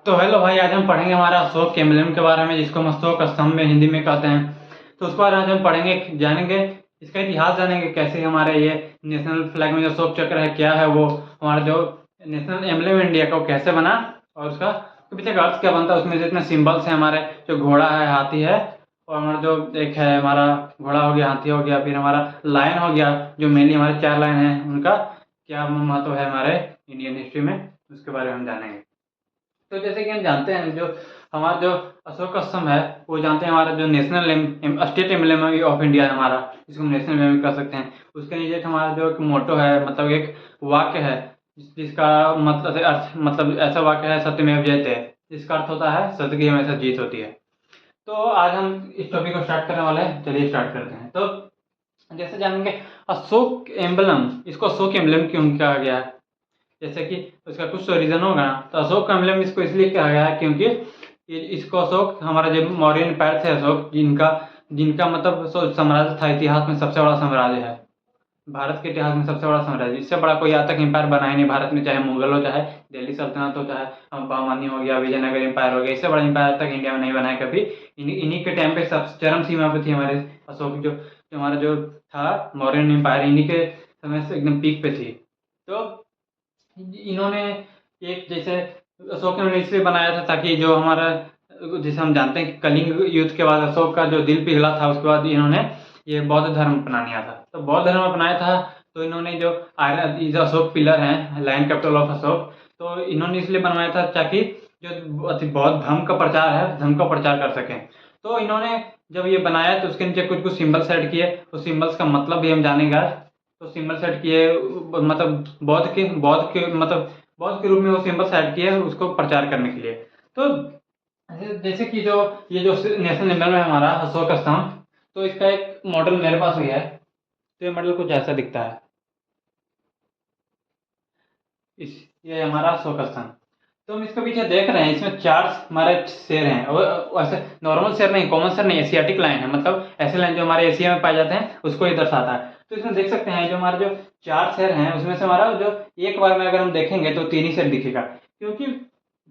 तो हेलो भाई, आज हम पढ़ेंगे हमारा अशोक एम्बलम के बारे में, जिसको हम अशोक स्तंभ में हिंदी में कहते हैं। तो उसके बारे में आज हम पढ़ेंगे, जानेंगे, इसका इतिहास जानेंगे, कैसे हमारे ये नेशनल फ्लैग में जो अशोक चक्र है क्या है, वो हमारा जो नेशनल एम्बलम इंडिया का वो कैसे बना, और उसका उसके पीछे का अर्थ क्या बनता है, उसमें जितने सिंबल्स हैं हमारे, जो घोड़ा है, हाथी है, और हमारा जो एक है हमारा घोड़ा हो गया, हाथी हो गया, फिर हमारा लायन हो गया, जो मेनली हमारे 4 लायन है, उनका क्या महत्व है हमारे इंडियन हिस्ट्री में, उसके बारे में हम जानेंगे। तो जैसे कि हम जानते हैं, जो हमारा जो अशोक स्तंभ है, वो जानते हैं हमारा जो national state emblem of India है हमारा, जिसको हम नेशनल एम्बलम कर सकते हैं। उसके नीचे एक हमारा जो एक मोटो है, मतलब एक वाक्य है, जिसका मतलब अर्थ, मतलब ऐसा वाक्य है, सत्यमेव जयते, जिसका अर्थ होता है सत्य की हमेशा जीत होती है। तो आज हम इस टॉपिक को स्टार्ट करने वाले हैं, चलिए स्टार्ट करते हैं। तो जैसे जानेंगे अशोक एम्बलम, इसको अशोक एम्बलम क्यों कहा गया है, जैसे कि उसका कुछ तो रीजन होगा ना। तो अशोक का एम्बलम इसको इसलिए कहा गया है क्योंकि इसको अशोक, हमारा जो मौर्य एम्पायर थे अशोक, जिनका जिनका मतलब साम्राज्य था, इतिहास में सबसे बड़ा साम्राज्य है, भारत के इतिहास में सबसे बड़ा साम्राज्य। इससे बड़ा कोई आज तक एम्पायर बना ही नहीं भारत में, चाहे मुगल हो, चाहे दिल्ली सल्तनत हो, चाहे बहमानी हो गया, विजयनगर एम्पायर हो गया, इससे बड़ा एम्पायर आज तक इंडिया में नहीं बना है कभी। इन्हीं के टाइम पे सब चरम सीमा पे थी हमारे अशोक, जो हमारा जो था मौर्यन एम्पायर, इन्हीं के समय से एकदम पीक पे थी। तो इन्होंने एक, जैसे अशोक ने इसलिए बनाया था ताकि जो हमारा, जैसे हम जानते हैं कि कलिंग युद्ध के बाद अशोक का जो दिल पिघला था, उसके बाद इन्होंने ये बौद्ध धर्म अपना लिया था। तो बौद्ध धर्म अपनाया था, तो इन्होंने जो जो अशोक पिलर हैं, लाइन कैपिटल ऑफ अशोक, तो इन्होंने इसलिए बनवाया था ताकि जो बौद्ध धर्म का प्रचार है, धर्म का प्रचार कर सकें। तो इन्होंने जब ये बनाया तो उसके नीचे कुछ कुछ सिंबल्स ऐड किए, उस सिंबल्स का मतलब भी हम जानेंगे आज। तो सिंबल सेट किए, मतलब बौद्ध के रूप में वो सिंबल सेट किए उसको प्रचार करने के लिए। तो जैसे कि जो ये जो नेशनल एम्बलम है हमारा अशोक स्तंभ, तो इसका एक मॉडल मेरे पास भी है। तो ये मॉडल कुछ ऐसा दिखता है, ये हमारा अशोक स्तंभ। तो हम इसके पीछे देख रहे हैं, इसमें 4 हमारे शेर हैं, और ऐसे नॉर्मल शेर नहीं, कॉमन शेर नहीं, एशियाटिक लाइन है, मतलब ऐसे लाइन जो हमारे एशिया में पाए जाते हैं उसको ये दर्शाता है। तो इसमें देख सकते हैं जो हमारे जो 4 शेर हैं, उसमें से हमारा जो एक बार में अगर हम देखेंगे तो 3 ही शेर दिखेगा, क्योंकि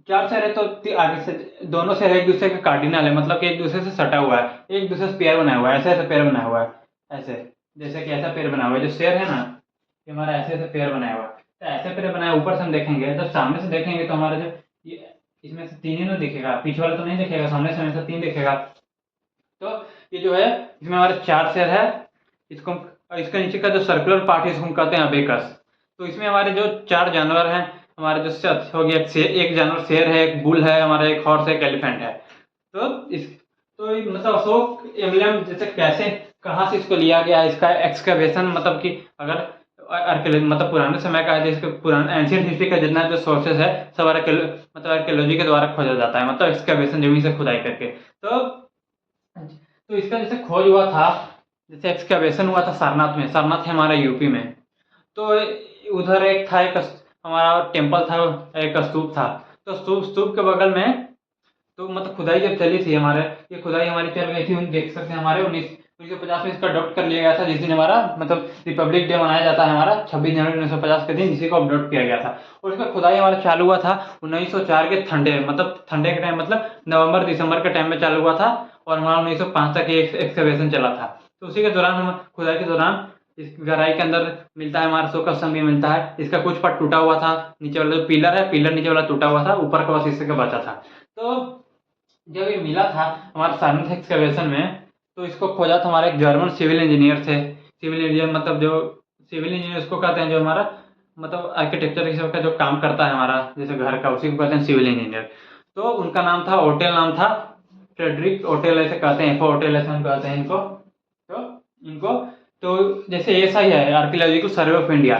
4 शेर है तो आगे से दोनों शेर एक दूसरे का कार्डिनल है, मतलब कि एक दूसरे से सटा हुआ है, एक दूसरे से पेयर बनाया हुआ है, ऐसे ऐसे पेयर बनाया हुआ है, ऐसे जैसे कि ऐसा पेयर बना हुआ है। जो शेर है ना, ये हमारा ऐसे ऐसे पेयर बनाया हुआ है, तो ऐसे पेयर बनाया ऊपर से हम देखेंगे, जब सामने से देखेंगे तो हमारा जो ये, इसमें से 3 ही ना दिखेगा, पीछे वाला तो नहीं दिखेगा, सामने से हमेशा 3 दिखेगा। तो ये जो है, इसमें हमारे 4 शेर है, इसको इसका नीचे का जो सर्कुलर पार्ट है इसको हम कहते हैं अबेकस। तो इसमें हमारे जो 4 जानवर हैं, हमारे जो हो गया, एक जानवर शेर है, एक बुल है हमारा, एक हॉर्स है, एक एलिफेंट है। तो इस तो मतलब अशोक एम्बलम जैसे कैसे, कहाँ से इसको लिया गया है, इसका एक्सकवेशन, मतलब कि अगर आर्कियोलॉजी, मतलब पुराने समय का है, जिसके पुराने एंशियंट हिस्ट्री का जितना जो सोर्सेज है सब मतलब आर्कियोलॉजी के द्वारा खोजा जाता है, मतलब एक्सकवेशन, जमीन से खुदाई करके। तो इसका जैसे खोज हुआ था, जैसे एक्सकवेशन हुआ था सारनाथ में, सारनाथ है हमारा यूपी में। तो उधर एक था, एक हमारा टेम्पल था, एक स्तूप था। तो स्तूप के बगल में, तो मतलब खुदाई जब चली थी हमारे, ये खुदाई हमारी चल गई थी, देख सकते हैं हमारे 1950 में इसका अडॉप्ट कर लिया गया था, जिस दिन हमारा मतलब रिपब्लिक डे मनाया जाता है हमारा 26 जनवरी 1950 के दिन, इसी को अडॉप्ट किया गया था। और इसका खुदाई हमारा चालू हुआ था 1904 के ठंडे, मतलब ठंडे के टाइम, मतलब नवंबर दिसंबर के टाइम में चालू हुआ था, और हमारा 1905 तक ये एक्सकवेशन चला था। तो उसी के दौरान, हम खुदाई के दौरान, इस गहराई के अंदर मिलता है हमारा अशोक स्तंभ मिलता है। इसका कुछ पार्ट टूटा हुआ था, नीचे वाला जो पिलर है, पिलर नीचे वाला टूटा हुआ था, ऊपर का बस इससे का बचा था। तो जब ये मिला था हमारे सारनाथ एक्सकवेशन में, तो इसको खोजा था हमारे एक जर्मन सिविल इंजीनियर थे। सिविल इंजीनियर मतलब जो सिविल इंजीनियर उसको कहते हैं, जो हमारा मतलब आर्किटेक्चर इस सब का जो काम करता है हमारा, जैसे घर का, उसी को कहते हैं सिविल इंजीनियर। तो उनका नाम था ओटेल, नाम था फ्रेडरिक ओटेल, ऐसे कहते हैं, ओटेल ऐसे हम कहते हैं इनको। तो इनको, तो जैसे ऐसा ही है आर्कियोलॉजिकल सर्वे ऑफ इंडिया।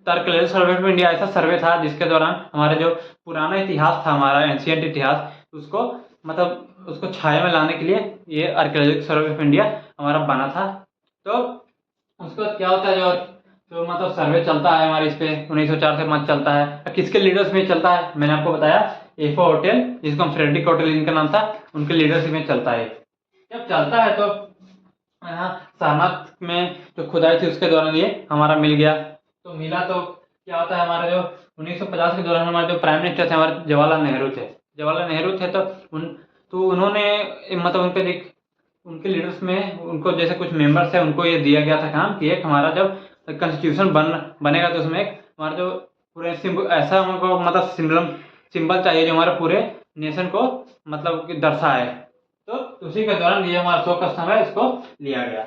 तो आर्कियोलॉजिकल सर्वे ऑफ इंडिया ऐसा सर्वे था जिसके दौरान हमारे जो पुराना इतिहास था, हमारा एंशियंट इतिहास, उसको मतलब उसको छाया में लाने के लिए ये आर्कियोलॉजिकल सर्वे ऑफ इंडिया हमारा बना था। तो उसके बाद क्या होता है, जो मतलब सर्वे चलता है हमारे इस पे 1904 से मत चलता है, किसके लीडर्स में चलता है, मैंने आपको बताया एफो होटल, जिसको हम फ्रेडरिक होटल इनका नाम था, उनके लीडरशिप में चलता है। जब चलता है तो यहाँ सारनाथ में जो खुदाई थी उसके दौरान ये हमारा मिल गया। तो मिला तो क्या होता है, हमारे जो 1950 के दौरान हमारे जो प्राइम मिनिस्टर थे हमारे जवाहरलाल नेहरू थे, जवाहरलाल नेहरू थे तो उन्होंने मतलब उनके लीडर्स में उनको जैसे कुछ मेंबर्स है उनको ये दिया गया था काम कि एक हमारा जब कॉन्स्टिट्यूशन बनेगा तो उसमें एक हमारा जो पूरे ऐसा हमको मतलब सिंबल चाहिए जो हमारे पूरे नेशन को मतलब कि दर्शाए। तो उसी के दौरान ये हमारा शोक स्तंभ है, इसको लिया गया।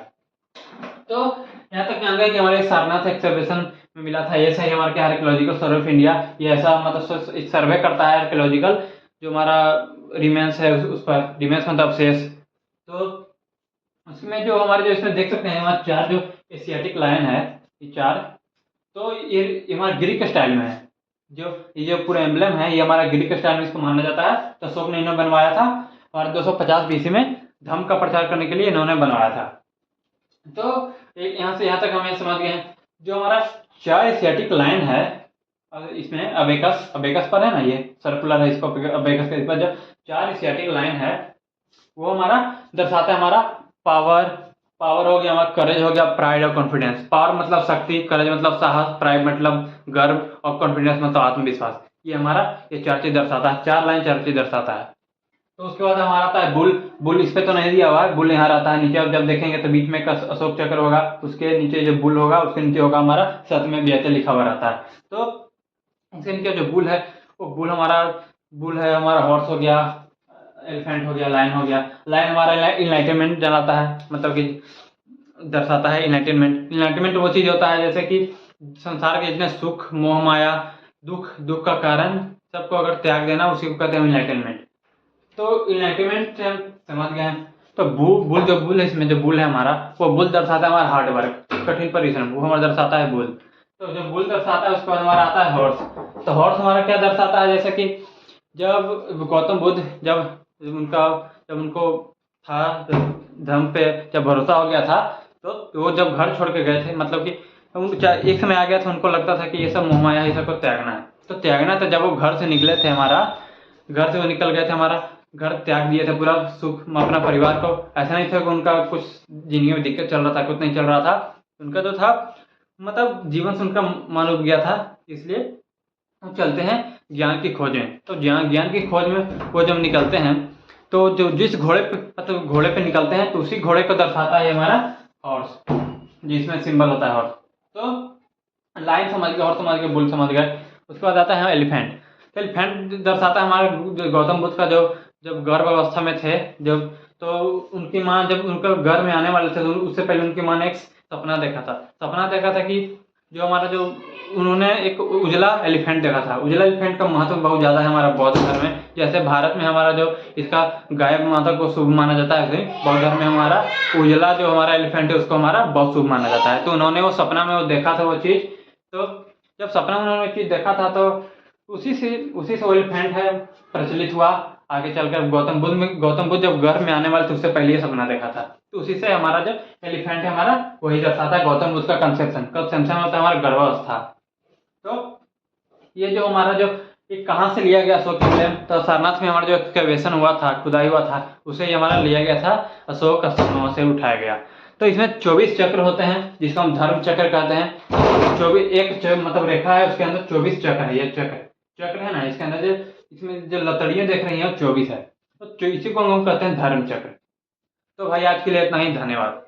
तो यहाँ तक जान गए कि हमारे सारनाथ एक्सकवेशन में मिला था। ये सही हमारे क्या आर्कियोलॉजिकल सर्वे ऑफ इंडिया, ये ऐसा मतलब एक सर्वे करता है आर्कियोलॉजिकल जो हमारा रिमेन्स है उस पर रिमेन्स मतलब अवशेष। तो उसमें जो हमारे जो इसमें देख सकते हैं हमारे 4 जो एशियाटिक लायन है, ये 4 तो ये हमारा ग्रीक स्टाइल में है। ये जो पूरा एम्बलम है ये हमारा ग्रीक स्टाइल में इसको माना जाता है। तो अशोक ने इन्होंने बनवाया था और 250 बीसी में धर्म का प्रचार करने के लिए इन्होंने बनवाया था। तो एक यहाँ से यहाँ तक हम ये समझ गए हैं जो हमारा 4 एशियाटिक लाइन है इसमें अबेकस पर है ना, ये सर्कुलर है, इसको अबेकस के ऊपर जो 4 एशियाटिक लाइन है वो हमारा दर्शाता है हमारा पावर हो गया, हमारा करेज हो गया, प्राइड और कॉन्फिडेंस। पावर मतलब शक्ति, करेज मतलब साहस, प्राइड मतलब गर्व और कॉन्फिडेंस मतलब आत्मविश्वास। ये हमारा ये 4 चीज दर्शाता है, 4 लाइन 4 चीज दर्शाता है। तो उसके बाद हमारा आता है बुल इस पे तो नहीं दिया हुआ है, बुल यहाँ रहता है नीचे। अब जब देखेंगे तो बीच में एक अशोक चक्र होगा, उसके नीचे जो बुल होगा उसके नीचे होगा हमारा सत्यमेव जयते लिखा हुआ रहता है। तो इसके नीचे जो बुल है वो बुल है हमारा हॉर्स हो गया, एलिफेंट हो गया, लायन हो गया। लायन हमारा इनलाइटनमेंट जलाता है, मतलब कि दर्शाता है इनलाइटनमेंट वो चीज होता है जैसे कि संसार के जितने सुख मोह माया दुख का कारण सबको अगर त्याग देना उसी को कहते हैं इनलाइटनमेंट। तो इनलाइटनमेंट हम समझ गए हैं। तो बुल है, इसमें जो बुल है हमारा वो बुल दर्शाता है हमारा हार्ड वर्क, कठिन परिश्रम, वो हमारा दर्शाता है बुल। तो जो बुल दर्शाता है उसके बाद हमारा आता है हॉर्स। तो हॉर्स हमारा क्या दर्शाता है, जैसे कि जब गौतम बुद्ध जब उनको था धर्म पे जब भरोसा हो गया था तो वो जब घर छोड़ के गए थे, मतलब कि एक समय आ गया था उनको लगता था कि ये सब मोह माया है, ये सबको त्यागना है। तो त्यागना था जब वो घर से निकले थे, हमारा घर से वो निकल गए थे, हमारा घर त्याग दिए थे पूरा सुख अपना परिवार को। ऐसा नहीं था कि उनका कुछ जिंदगी में दिक्कत चल रहा था, कुछ नहीं चल रहा था, उनका जो था मतलब जीवन से उनका मन उब गया था। इसलिए हम चलते हैं ज्ञान की खोज में। तो ज्ञान की खोज में वो जब निकलते हैं तो जो जिस घोड़े पे मतलब घोड़े पे निकलते हैं तो उसी घोड़े को दर्शाता है हमारा हॉर्स, जिसमें सिंबल होता है हॉर्स। तो लाइन समझ गए, हॉर्स समझ गए, बुल समझ गए। उसके बाद आता है एलिफेंट। तो एलिफेंट दर्शाता है हमारे गौतम बुद्ध का जब गर्भ अवस्था में थे, जब तो उनकी माँ जब उनके घर में आने वाले थे तो उससे पहले उनकी माँ ने एक सपना देखा था कि जो हमारा जो उन्होंने एक उजला एलिफेंट देखा था। उजला एलिफेंट का महत्व बहुत ज़्यादा है हमारा बौद्ध धर्म में। जैसे भारत में हमारा जो इसका गायब माता को शुभ माना जाता है, बौद्ध धर्म में हमारा उजला जो हमारा एलिफेंट है उसको हमारा बहुत शुभ माना जाता है। तो उन्होंने वो सपना में वो देखा था वो चीज़। तो जब सपना में उन्होंने चीज़ देखा था तो उसी से वो एलिफेंट है प्रचलित हुआ। आगे चलकर गौतम बुद्ध जब घर में आने वाले थे उससे पहले ये सपना देखा था। तो उसी से हमारा जो एलिफेंट है हमारा वही दर्शाता है गौतम बुद्ध का कंसेप्शन होता है हमारा गर्भावस्था। तो ये जो हमारा जो ये कहाँ से लिया गया अशोक एम्बलम, तो सारनाथ में हमारा जो एक्सकवेशन हुआ था, खुदाई हुआ था, उसे ही हमारा लिया गया था, अशोक स्तंभों से उठाया गया। तो इसमें 24 चक्र होते हैं जिसको हम धर्म चक्र कहते हैं। 24 मतलब रेखा है उसके अंदर 24 चक्र है। ये चक्र है ना, इसके अंदर जो इसमें जो लतड़ियाँ देख रही हैं 24 है। तो इसी को हम कहते हैं धर्म चक्र। तो भाई आज के लिए इतना ही, धन्यवाद।